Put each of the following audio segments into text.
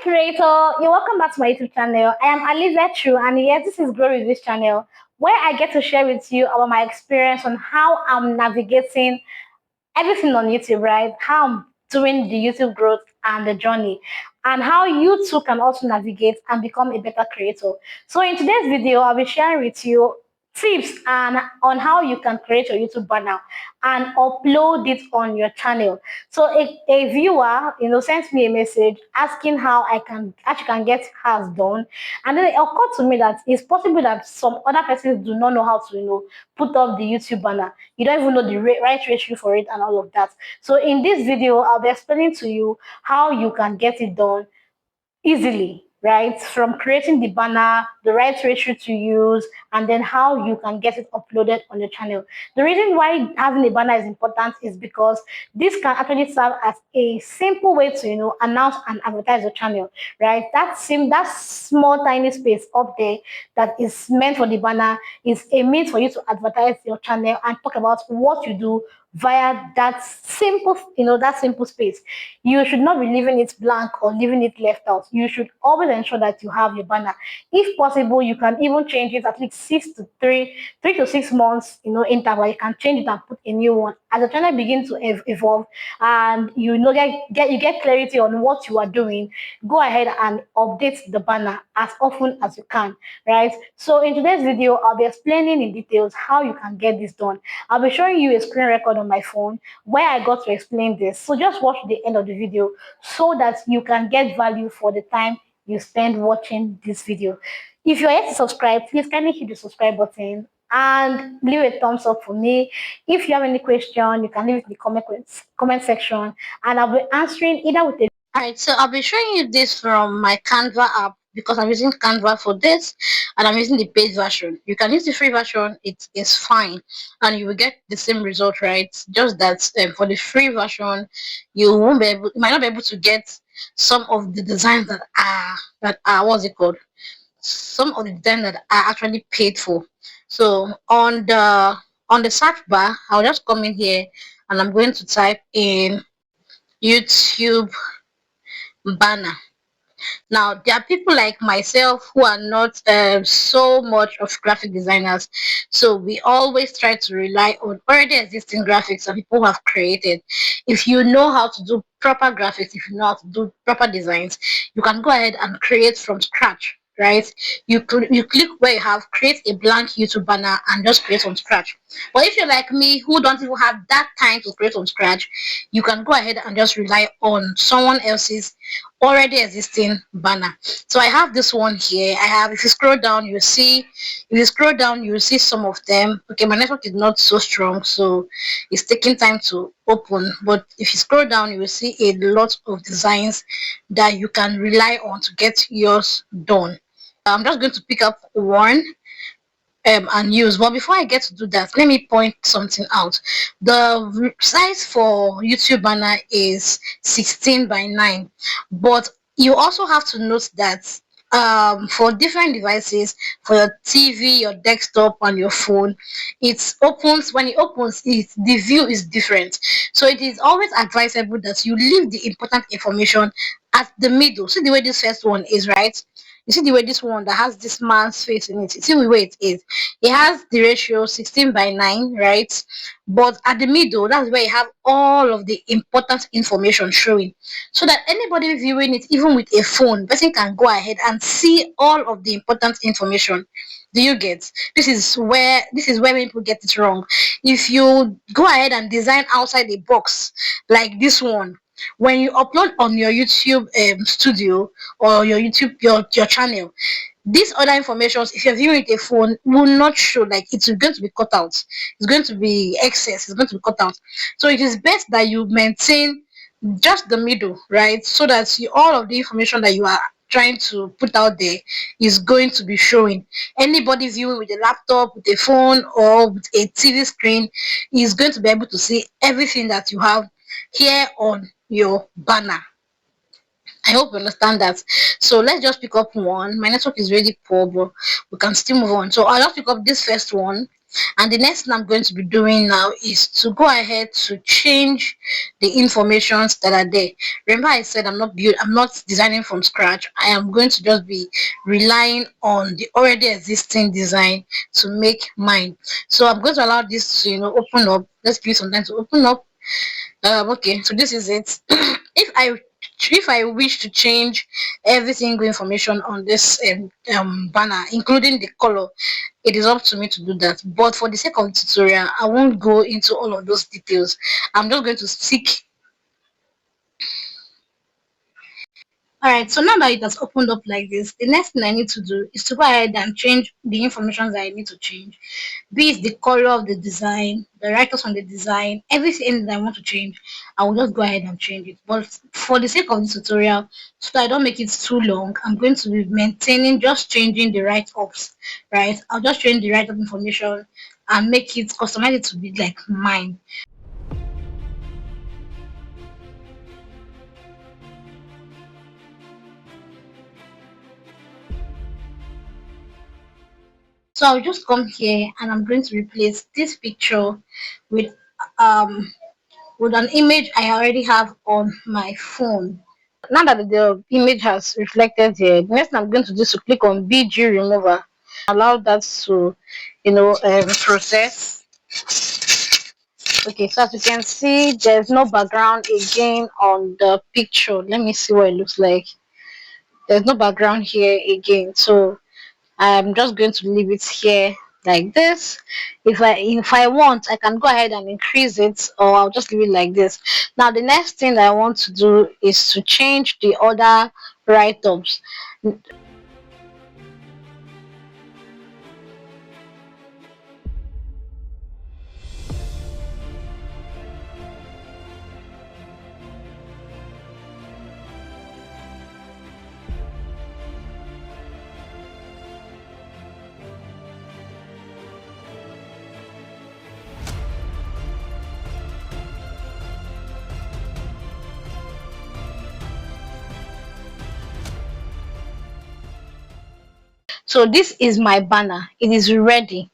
Creator, you're welcome back to my YouTube channel. I am Aliza True, and yes, this is Grow with this channel where I get to share with you about my experience on how I'm navigating everything on YouTube, right? How I'm doing the YouTube growth and the journey, and how you too can also navigate and become a better creator. So, in today's video, I'll be sharing with you tips and on how you can create your YouTube banner and upload it on your channel. So a viewer, sent me a message asking how I can get hers done, and then it occurred to me that it's possible that some other persons do not know how to put up the YouTube banner. You don't even know the right ratio for it and all of that. So in this video, I'll be explaining to you how you can get it done easily, right? From creating the banner, the right ratio to use, and then how you can get it uploaded on your channel. The reason why having a banner is important is because this can actually serve as a simple way to announce and advertise your channel, right? That small tiny space up there that is meant for the banner is a means for you to advertise your channel and talk about what you do via that simple space. You should not be leaving it blank or leaving it left out. You should always ensure that you have your banner. If possible, you can even change it at least 3 to 6 months, interval. You can change it and put a new one. As the channel begins to evolve and you get clarity on what you are doing, go ahead and update the banner as often as you can, right? So in today's video, I'll be explaining in details how you can get this done. I'll be showing you a screen record on my phone where I got to explain this. So just watch the end of the video so that you can get value for the time you spend watching this video. If you're yet to subscribe, please kindly hit the subscribe button and leave a thumbs up for me. If you have any question, you can leave it in the comment section, and I'll be answering either with a. Alright, so I'll be showing you this from my Canva app because I'm using Canva for this and I'm using the paid version. You can use the free version, it is fine and you will get the same result, right? Just that for the free version, you might not be able to get some of the designs that are what's it called? Some of the designs that are actually paid for. So on the search bar, I'll just come in here and I'm going to type in YouTube banner. Now, there are people like myself who are not so much of graphic designers, so we always try to rely on already existing graphics that people have created. If you know how to do proper graphics, if you know how to do proper designs, you can go ahead and create from scratch. Right, you click where you have create a blank YouTube banner and just create from scratch. But if you're like me who don't even have that time to create from scratch, you can go ahead and just rely on someone else's already existing banner. So I have this one here. I have, if you scroll down, you will see some of them. Okay, my network is not so strong, so it's taking time to open. But if you scroll down, you will see a lot of designs that you can rely on to get yours done. I'm just going to pick up one and use. But before I get to do that, let me point something out. The size for YouTube banner is 16 by 9, but you also have to note that for different devices, for your TV, your desktop, and your phone, it opens. When it opens, the view is different. So it is always advisable that you leave the important information at the middle. See the way this first one is, right? You see the way this one that has this man's face in it. See the way it is. It has the ratio 16 by 9, right? But at the middle, that's where you have all of the important information showing. So that anybody viewing it, even with a phone, person can go ahead and see all of the important information. Do you get? This is where people get it wrong. If you go ahead and design outside the box like this one, when you upload on your YouTube studio or your your channel, these other informations, if you're viewing it a phone, will not show. Like, it's going to be cut out, it's going to be excess, it's going to be cut out. So it is best that you maintain just the middle, right? So that all of the information that you are trying to put out there is going to be showing. Anybody viewing with a laptop, with a phone, or with a TV screen is going to be able to see everything that you have here on your banner. I hope you understand that. So let's just pick up one. My network is really poor, but we can still move on. So I'll just pick up this first one. And the next thing I'm going to be doing now is to go ahead to change the informations that are there. Remember I said I'm not designing from scratch. I am going to just be relying on the already existing design to make mine. So I'm going to allow this to open up. Let's give it some time to open up. Okay, so this is it. If I wish to change every single information on this banner, including the color, it is up to me to do that. But for the sake of the tutorial, I won't go into all of those details. I'm just going to stick. All right, so now that it has opened up like this, the next thing I need to do is to go ahead and change the information that I need to change. Be it the color of the design, the writers on the design, everything that I want to change, I will just go ahead and change it. But for the sake of the tutorial, so that I don't make it too long, I'm going to be maintaining just changing the write-ups, right? I'll just change the write-up information and make it customize it to be like mine. So I'll just come here and I'm going to replace this picture with um with an image I already have on my phone. Now that the image has reflected here, the next thing I'm going to do is to click on BG remover. Allow that to process. Okay, so as you can see, there's no background again on the picture. Let me see what it looks like. There's no background here again, so I'm just going to leave it here like this. If I want, I can go ahead and increase it, or I'll just leave it like this. Now the next thing that I want to do is to change the other write-ups. So this is my banner. It is ready.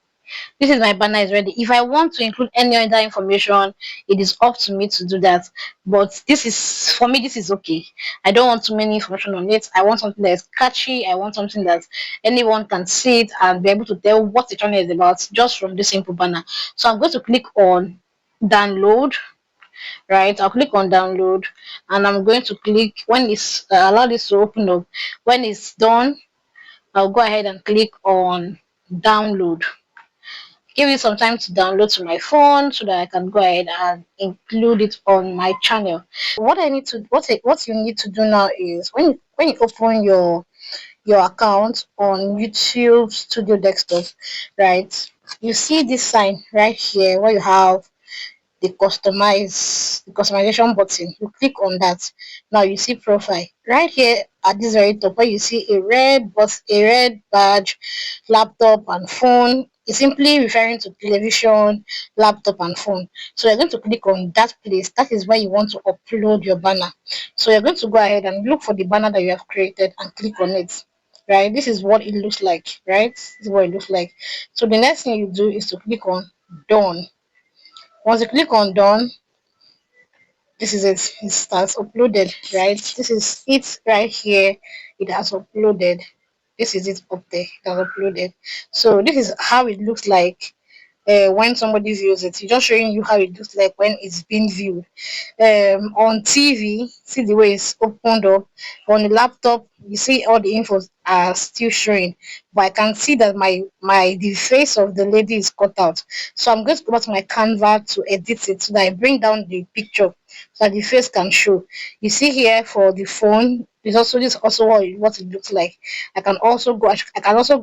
This is my banner is ready. If I want to include any other information, it is up to me to do that. But this is for me, this is okay. I don't want too many information on it. I want something that's catchy. I want something that anyone can see it and be able to tell what the channel is about just from this simple banner. So I'm going to click on download, right? I'll click on download and I'm going to click when it's allow this to open up. When it's done, I'll go ahead and click on download. Give it some time to download to my phone so that I can go ahead and include it on my channel. What you need to do now is when you open your account on YouTube Studio Desktop, right? You see this sign right here where you have the customization button. You click on that. Now you see profile right here at this very top where you see a red badge, laptop and phone. It's simply referring to television, laptop and phone. So you're going to click on that place. That is where you want to upload your banner. So you're going to go ahead and look for the banner that you have created and click on it. Right, this is what it looks like. Right, this is what it looks like. So the next thing you do is to click on done. Once you click on done, this is it. It starts uploaded, right? This is it right here. It has uploaded. This is it up there. It has uploaded. So this is how it looks like when somebody views it. It's just showing you how it looks like when it's being viewed. On TV, see the way it's opened up. On the laptop, you see all the infos are still showing, but I can see that my the face of the lady is cut out. So I'm going to go back to my Canva to edit it so that I bring down the picture so that the face can show. You see here for the phone, this also what it looks like. I can also go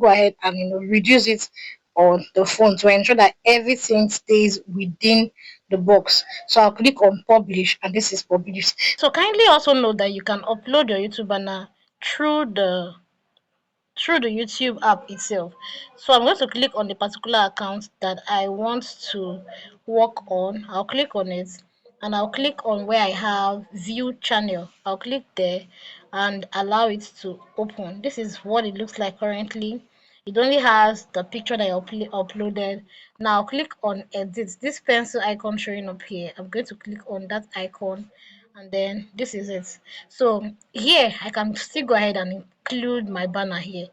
ahead and reduce it on the phone to ensure that everything stays within the box. So I'll click on publish and this is published. So kindly also note that you can upload your YouTube banner through the YouTube app itself. So I'm going to click on the particular account that I want to work on. I'll click on it and I'll click on where I have view channel. I'll click there and allow it to open. This is what it looks like currently. It only has the picture that I uploaded. Now click on edit. This pencil icon showing up here. I'm going to click on that icon, and then this is it. So here I can still go ahead and include my banner here.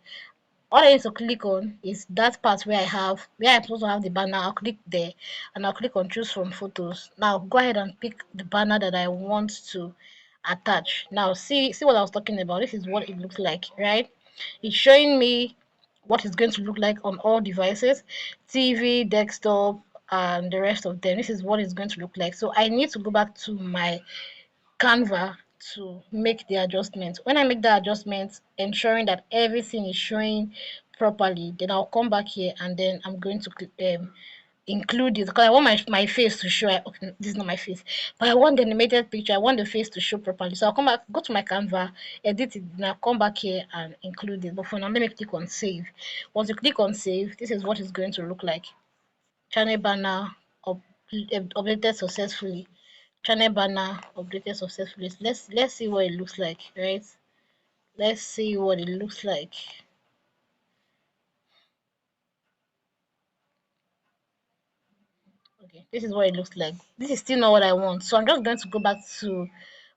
All I need to click on is that part where I'm supposed to have the banner. I'll click there and I'll click on choose from photos. Now go ahead and pick the banner that I want to attach. Now see what I was talking about. This is what it looks like, right? It's showing me what it's going to look like on all devices, TV, desktop, and the rest of them. This is what it's going to look like. So I need to go back to my Canva to make the adjustment. When I make the adjustment, ensuring that everything is showing properly, then I'll come back here and then I'm going to include it because I want my face to show. Okay, this is not my face, but I want the animated picture. I want the face to show properly. So I'll come back, go to my Canva, edit it, then I'll come back here and include it. But for now, let me click on save. Once you click on save, this is what it's going to look like. Channel banner up, updated successfully. Channel banner updated successfully. Let's see what it looks like, right? Let's see what it looks like. Okay, this is what it looks like. This is still not what I want, so I'm just going to go back to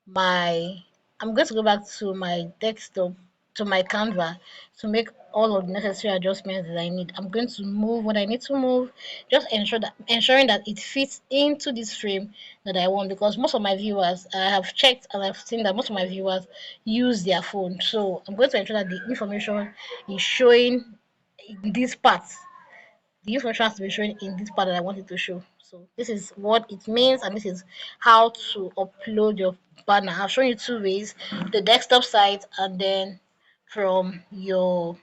my I'm going to go back to my desktop, to my Canva, to make all of the necessary adjustments that I need. I'm going to move what I need to move, just ensuring that it fits into this frame that I want, because most of my viewers, I have checked and I've seen that most of my viewers use their phone. So I'm going to ensure that the information is showing in this part. The information has to be shown in this part that I want it to show. So this is what it means, and this is how to upload your banner. I've shown you two ways: the desktop site, and then from your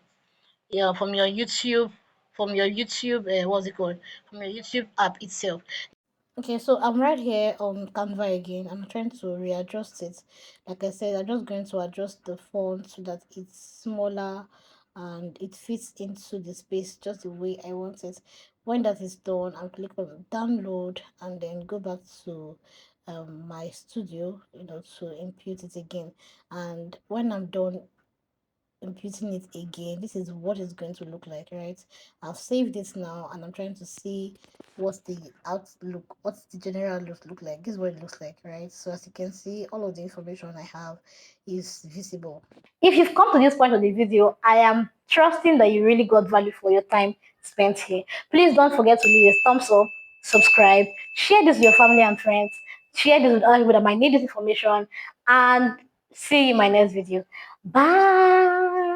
from your YouTube, what's it called, from your YouTube app itself. Okay, so I'm right here on Canva again. I'm trying to readjust it. Like I said, I'm just going to adjust the font so that it's smaller and it fits into the space just the way I want it. When that is done, I'll click on download and then go back to my studio, to impute it again. And when I'm done imputing it again, this is what it's going to look like, right? I've saved it now and I'm trying to see what's the outlook, what's the general look like. This is what it looks like, right? So as you can see, all of the information I have is visible. If you've come to this point of the video, I am trusting that you really got value for your time spent here. Please don't forget to leave a thumbs up, subscribe, share this with your family and friends, share this with other people that might need this information, and see you in my next video. Bye.